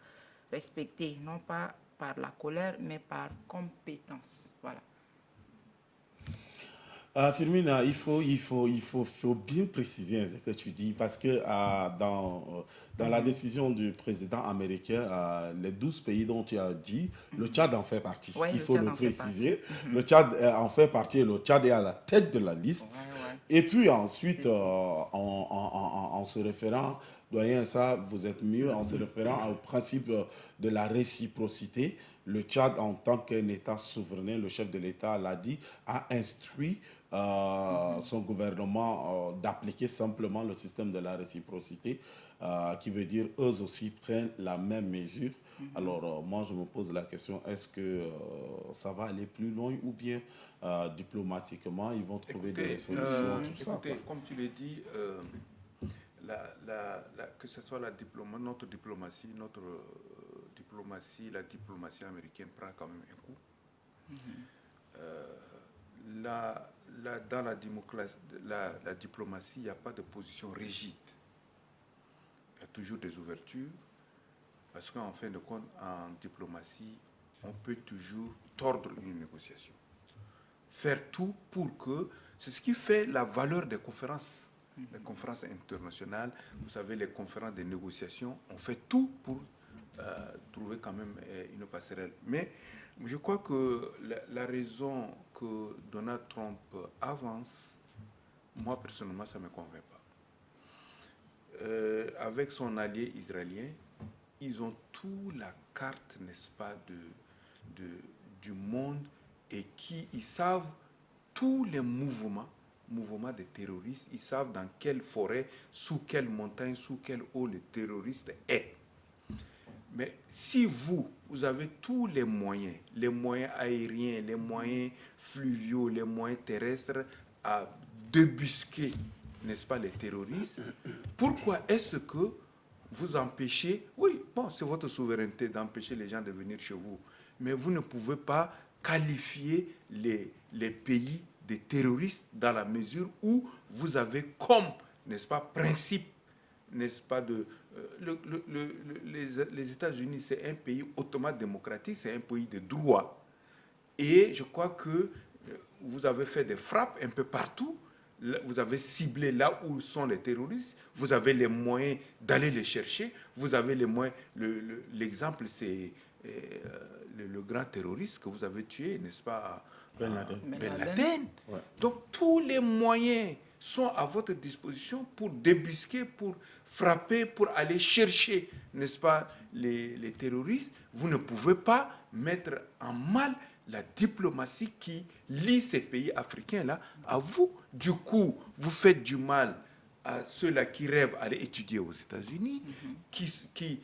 respecté, non pas par la colère, mais par compétence. Voilà. Firmina, il faut bien préciser ce que tu dis parce que dans la décision du président américain, les 12 pays dont tu as dit, le Tchad en fait partie. Ouais, Il le faut Tchad le en fait préciser. partie. Le Tchad en fait partie et le Tchad est à la tête de la liste. Ouais. Et puis ensuite, C'est ça. en se référant, doyen, ça, vous êtes mieux, en se référant au principe de la réciprocité, le Tchad, en tant qu'un État souverain, le chef de l'État l'a dit, a instruit son gouvernement d'appliquer simplement le système de la réciprocité, qui veut dire eux aussi prennent la même mesure. Alors, moi, je me pose la question, est-ce que ça va aller plus loin ou bien diplomatiquement, ils vont trouver des solutions, tout ça, Écoutez, quoi. comme tu l'as dit, que ce soit notre diplomatie, la diplomatie américaine prend quand même un coup. Dans la diplomatie, il n'y a pas de position rigide. Il y a toujours des ouvertures, parce qu'en fin de compte, en diplomatie, on peut toujours tordre une négociation. Faire tout pour que... C'est ce qui fait la valeur des conférences. Les conférences internationales, vous savez, les conférences de négociation, on fait tout pour trouver quand même une passerelle. Mais je crois que la raison que Donald Trump avance, moi personnellement, ça ne me convainc pas. Avec son allié israélien, ils ont toute la carte, n'est-ce pas, du monde et ils savent tous les mouvements des terroristes. Ils savent dans quelle forêt, sous quelle montagne, sous quel haut le terroriste est. Mais si vous avez tous les moyens aériens, les moyens fluviaux, les moyens terrestres à débusquer, n'est-ce pas, les terroristes, pourquoi est-ce que vous empêchez, oui, bon, c'est votre souveraineté d'empêcher les gens de venir chez vous, mais vous ne pouvez pas qualifier les pays de terroristes dans la mesure où vous avez comme, n'est-ce pas, principe, n'est-ce pas, les États-Unis, c'est un pays hautement démocratique, c'est un pays de droit. Et je crois que vous avez fait des frappes un peu partout, vous avez ciblé là où sont les terroristes, vous avez les moyens d'aller les chercher, vous avez les moyens, l'exemple c'est le grand terroriste que vous avez tué, n'est-ce pas, Ben Laden. Ben Laden. Ouais. Donc tous les moyens sont à votre disposition pour débusquer, pour frapper, pour aller chercher, n'est-ce pas, les terroristes. Vous ne pouvez pas mettre en mal la diplomatie qui lie ces pays africains-là à vous. Du coup, vous faites du mal à ceux-là qui rêvent d'aller étudier aux États-Unis, qui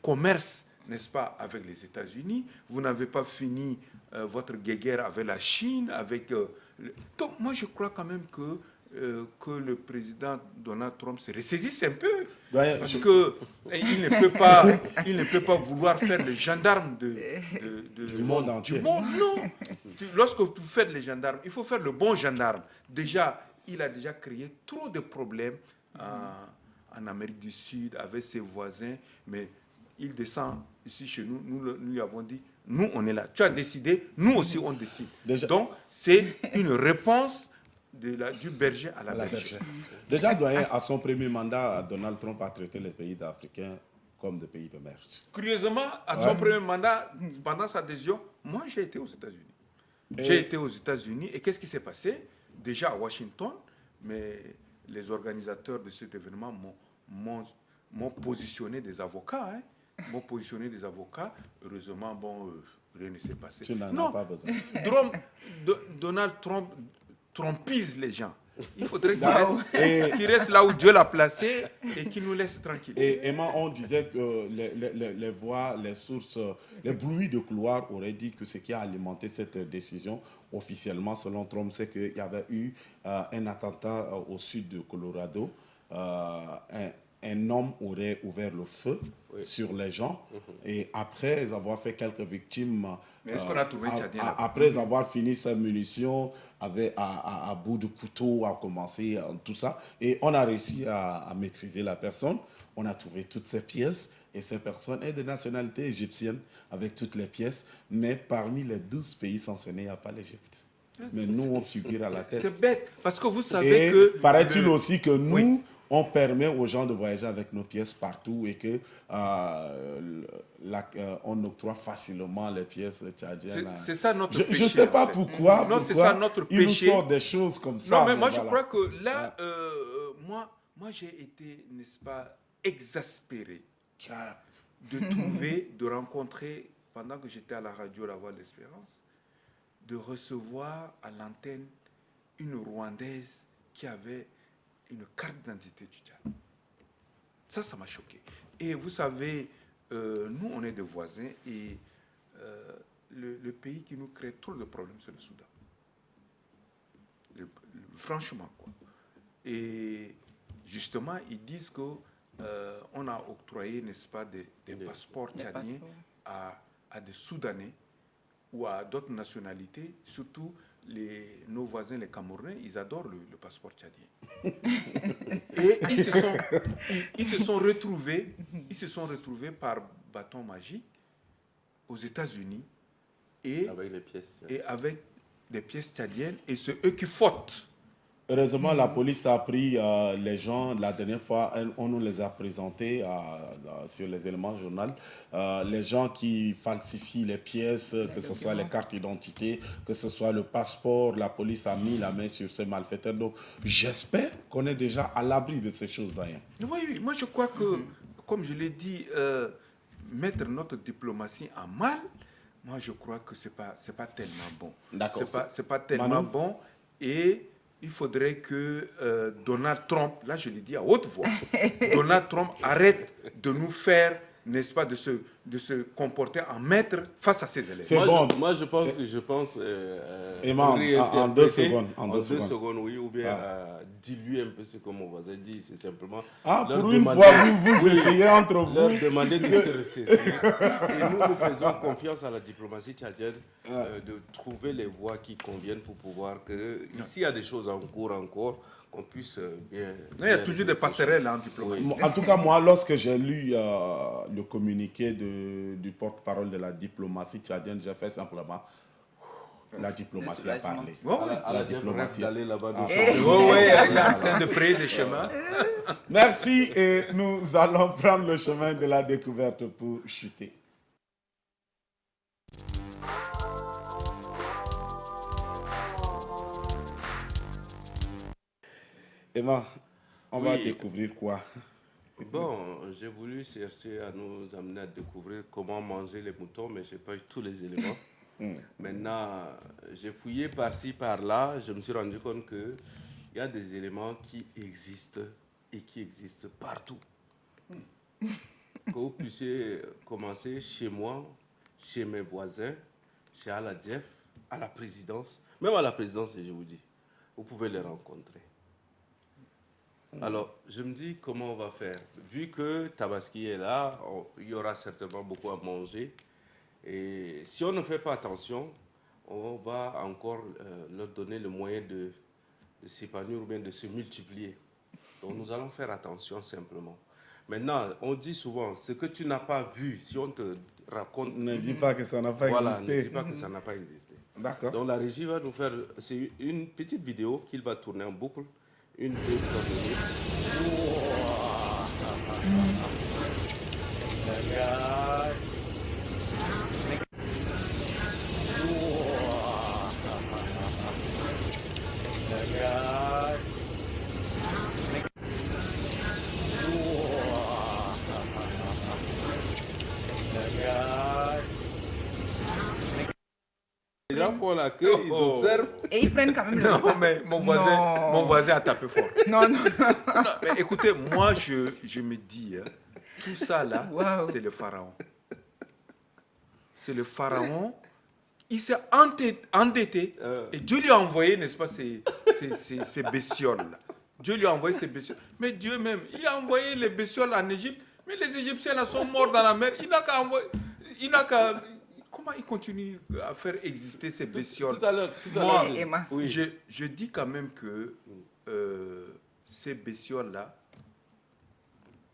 commercent, n'est-ce pas, avec les États-Unis. Vous n'avez pas fini votre guéguerre avec la Chine. Donc, moi, je crois quand même que le président Donald Trump se ressaisisse un peu. Ouais, parce qu'il ne peut pas vouloir faire le gendarme du monde entier. Non. Lorsque vous faites les gendarmes, il faut faire le bon gendarme. Déjà, il a déjà créé trop de problèmes en Amérique du Sud avec ses voisins, mais il descend ici chez nous, nous lui avons dit, nous on est là, tu as décidé, nous aussi on décide. Déjà. Donc c'est une réponse du berger à la bergère. Déjà, doyen, à son premier mandat, Donald Trump a traité les pays africains comme des pays de merde. Curieusement, à son premier mandat, pendant sa adhésion, moi j'ai été aux États-Unis. J'ai été aux États-Unis et qu'est-ce qui s'est passé? Déjà à Washington, mais les organisateurs de cet événement m'ont positionné des avocats. M'ont positionné des avocats. Heureusement, rien ne s'est passé. Tu n'en as pas besoin. Donald Trump trompise les gens. Il faudrait qu'il reste là où Dieu l'a placé et qu'il nous laisse tranquilles. Et Emma, on disait que les voix, les sources, les bruits de couloir auraient dit que ce qui a alimenté cette décision officiellement, selon Trump, c'est qu'il y avait eu un attentat au sud de Colorado. Un homme aurait ouvert le feu sur les gens et après avoir fait quelques victimes, mais est-ce qu'on a trouvé Tchadien après avoir fini ses munitions à bout de couteau, a commencé tout ça et on a réussi à maîtriser la personne. On a trouvé toutes ses pièces et cette personne est de nationalité égyptienne avec toutes les pièces, mais parmi les 12 pays sanctionnés, il n'y a pas l'Égypte. Mais nous, on figure à la tête. C'est bête, parce que vous savez que... Paraît-il aussi que nous, on permet aux gens de voyager avec nos pièces partout et que on octroie facilement les pièces tchadiennes. C'est ça notre péché. Je ne sais pas pourquoi. Non, c'est ça notre péché. Il nous sort des choses comme ça. Non, mais moi, je crois que là, moi j'ai été, n'est-ce pas, exaspéré de rencontrer, pendant que j'étais à la radio La Voix de l'Espérance, de recevoir à l'antenne une Rwandaise qui avait une carte d'identité du Tchad. Ça m'a choqué. Et vous savez, nous, on est des voisins et le pays qui nous crée trop de problèmes, c'est le Soudan. Franchement, quoi. Et justement, ils disent qu'on a octroyé, n'est-ce pas, des passeports tchadiens à des Soudanais ou à d'autres nationalités, surtout nos voisins, les Camerounais, ils adorent le passeport tchadien. Et ils se sont retrouvés par bâton magique aux États-Unis et avec des pièces tchadiennes, et c'est eux qui fautent. Heureusement, la police a pris les gens. La dernière fois, on nous les a présentés sur les éléments journal. Les gens qui falsifient les pièces, que ce soit les cartes d'identité, que ce soit le passeport, la police a mis la main sur ces malfaiteurs. Donc, j'espère qu'on est déjà à l'abri de ces choses d'ailleurs. Oui, moi je crois que, comme je l'ai dit, mettre notre diplomatie en mal, moi je crois que c'est pas tellement bon. D'accord. C'est pas tellement bon et il faudrait que Donald Trump, là je l'ai dit à haute voix, Donald Trump arrête de nous faire, n'est-ce pas, de se comporter en maître face à ses élèves. Moi je pense en 2 secondes. En 2 secondes, oui, ou bien diluer un peu ce que mon voisin dit, c'est simplement... pour une fois, vous essayez entre vous. Leur demander de se ressaisir. Et nous faisons confiance à la diplomatie tchadienne de trouver les voies qui conviennent pour pouvoir que, s'il y a des choses en cours encore, qu'on puisse bien... Il y a toujours des passerelles en diplomatie. En tout cas, moi, lorsque j'ai lu le communiqué du porte-parole de la diplomatie tchadienne, j'ai fait simplement... La diplomatie a parlé. La diplomatie d'aller là-bas. Elle est en train de frayer des chemins. Merci et nous allons prendre le chemin de la découverte pour chuter. Emma, on va découvrir quoi? Bon, j'ai voulu chercher à nous amener à découvrir comment manger les moutons, mais je n'ai pas eu tous les éléments. Maintenant, j'ai fouillé par-ci, par-là, je me suis rendu compte qu'il y a des éléments qui existent et qui existent partout. Que vous puissiez commencer chez moi, chez mes voisins, chez Aladjef, à la présidence, même à la présidence, je vous dis, vous pouvez les rencontrer. Alors, je me dis comment on va faire. Vu que Tabaski est là, il y aura certainement beaucoup à manger. Et si on ne fait pas attention, on va encore leur donner le moyen de s'épanouir ou bien de se multiplier. Donc, nous allons faire attention simplement. Maintenant, on dit souvent, ce que tu n'as pas vu, si on te raconte... Ne dis pas que ça n'a pas Voilà, existé. ne dis pas que ça n'a pas existé. D'accord. Donc, la régie va nous faire... C'est une petite vidéo qu'il va tourner en boucle. Une, 2, 3 minutes. Les gens font la queue, ils observent. Et ils prennent quand même le Non, repas. mais Non. mon voisin a tapé fort. Non, non. Non, mais écoutez, moi, je me dis, hein, tout ça là, Wow. c'est le pharaon. C'est le pharaon. Il s'est endetté et Dieu lui a envoyé, n'est-ce pas, ces bestioles là. Dieu lui a envoyé ces bestioles. Mais Dieu même, il a envoyé les bestioles en Égypte, mais les Égyptiens là sont morts dans la mer. Il n'a qu'à envoyer. Il n'a qu'à. Comment il continue à faire exister ces bestioles? Tout à l'heure. Moi, Emma. Oui. je dis quand même que ces bestioles-là,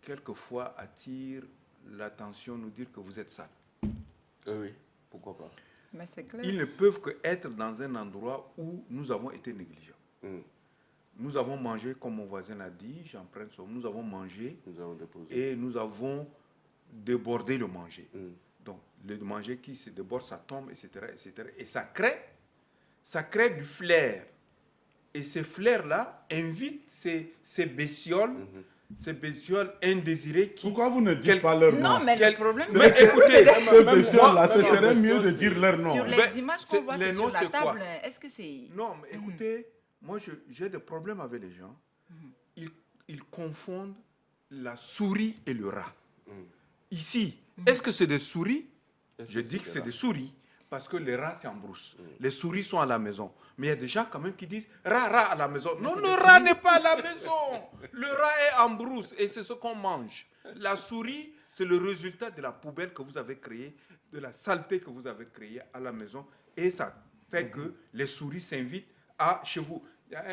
quelquefois, attirent l'attention, nous dire que vous êtes sale. Oui, pourquoi pas. Mais c'est clair. Ils ne peuvent qu'être dans un endroit où nous avons été négligents. Nous avons mangé, comme mon voisin l'a dit, j'en prends son, nous avons mangé Nous avons déposé. et nous avons débordé le manger. Donc, le manger qui se déborde, ça tombe, etc., etc. Et ça crée du flair. Et ces flairs-là invitent ces bestioles, indésirées qui... Pourquoi vous ne dites pas leur nom? Non, mais le problème, Mais écoutez, Ces bestioles-là, ce même serait bestioles, mieux de dire leur nom. sur hein. les Ben, images c'est- qu'on voit les c'est noms, sur la c'est quoi? table, est-ce que c'est... Non, mais écoutez, moi, j'ai des problèmes avec les gens. Ils confondent la souris et le rat. Ici, est-ce que c'est des souris? Est-ce Je que dis que des c'est rats? des souris, parce que les rats, c'est en brousse. Les souris sont à la maison. Mais il y a des gens quand même qui disent rat à la maison. Non, le rat n'est pas à la maison. Le rat est en brousse et c'est ce qu'on mange. La souris, c'est le résultat de la poubelle que vous avez créée, de la saleté que vous avez créée à la maison. Et ça fait que les souris s'invitent à chez vous. Il y a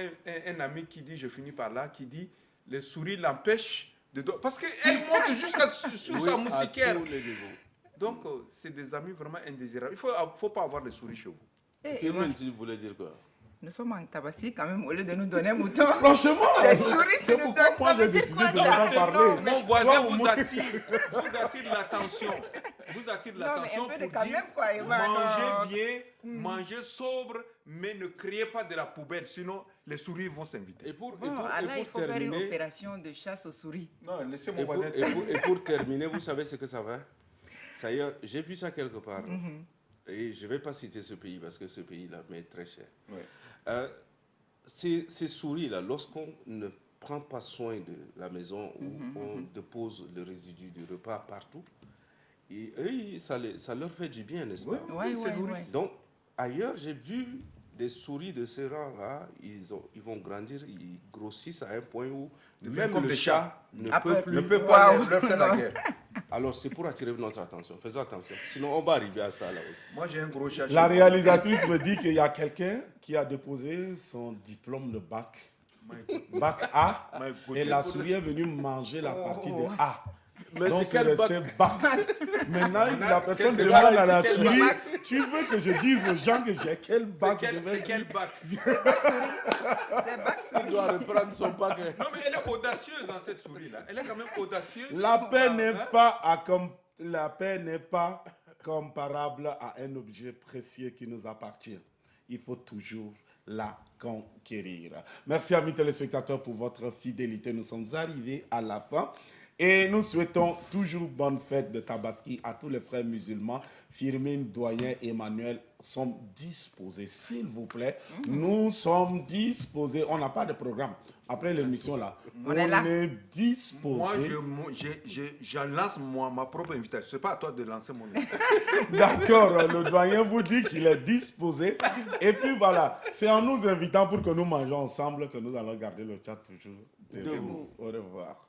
un ami qui dit, je finis par là, qui dit, les souris l'empêchent de dormir. Parce qu'elles montent jusqu'à sur Oui, sa à moustiquaire. tous les niveaux. Donc, c'est des amis vraiment indésirables. Il ne faut pas avoir des souris chez vous. Eh, Quel Emma, tu voulais dire quoi? nous sommes en Tabaski quand même, au lieu de nous donner un mouton. Franchement, C'est souris, tu c'est nous pourquoi donnes. moi Ça veut j'ai dire décidé quoi, de ça? ne pas C'est parler. non, mais- Mon voisin Toi, vous moi- attire l'attention. Vous attire Non, mais l'attention un peu de pour quand dire même, quoi, Emma, non. mangez bien, mangez sobre, mais ne créez pas de la poubelle, sinon les souris vont s'inviter. Et pour Bon, alors, il faut faire une terminer, opération de chasse aux souris. Non, laissez mon et pour, voisin. et pour terminer, vous savez ce que ça va? Ça y est, j'ai vu ça quelque part. Et je ne vais pas citer ce pays parce que ce pays-là m'est très cher. Ouais. Ces souris-là, lorsqu'on ne prend pas soin de la maison où on dépose le résidu du repas partout, et eux, ça leur fait du bien, n'est-ce pas? Ouais, c'est ouais, nourri. ouais. Donc, ailleurs, j'ai vu des souris de ce rang-là, ils vont grandir, ils grossissent à un point où Deviennent même comme le des chat ne Après, peut plus. Ne peut pas Waouh. leur faire la Non. guerre. Alors, c'est pour attirer notre attention. Faisons attention. Sinon, on va arriver à ça là aussi. Moi, j'ai un gros chat. La chez moi. réalisatrice me dit qu'il y a quelqu'un qui a déposé son diplôme de bac, bac A, My God. et la souris est venue manger la partie de A. Mais Donc c'est c'est quel bac? resté bac. Maintenant, la personne quel demande bac? à la C'est quel souris, bac? tu veux que je dise aux gens que j'ai quel bac je vais C'est quel dire. bac? C'est bac Il souris. doit reprendre son bac. Non, mais elle est audacieuse dans cette souris-là. Elle est quand même audacieuse. La paix n'est Hein? pas la paix n'est pas comparable à un objet précieux qui nous appartient. Il faut toujours la conquérir. Merci amis téléspectateurs pour votre fidélité. Nous sommes arrivés à la fin. Et nous souhaitons toujours bonne fête de Tabaski à tous les frères musulmans. Firmin, Doyen, Emmanuel sont disposés, s'il vous plaît. Nous sommes disposés. On n'a pas de programme. Après l'émission, là, On est là. disposés. Moi, je lance ma propre invitation. Ce n'est pas à toi de lancer mon invitation. D'accord, le doyen vous dit qu'il est disposé. Et puis voilà, c'est en nous invitant pour que nous mangeons ensemble que nous allons garder le chat toujours debout. Au revoir.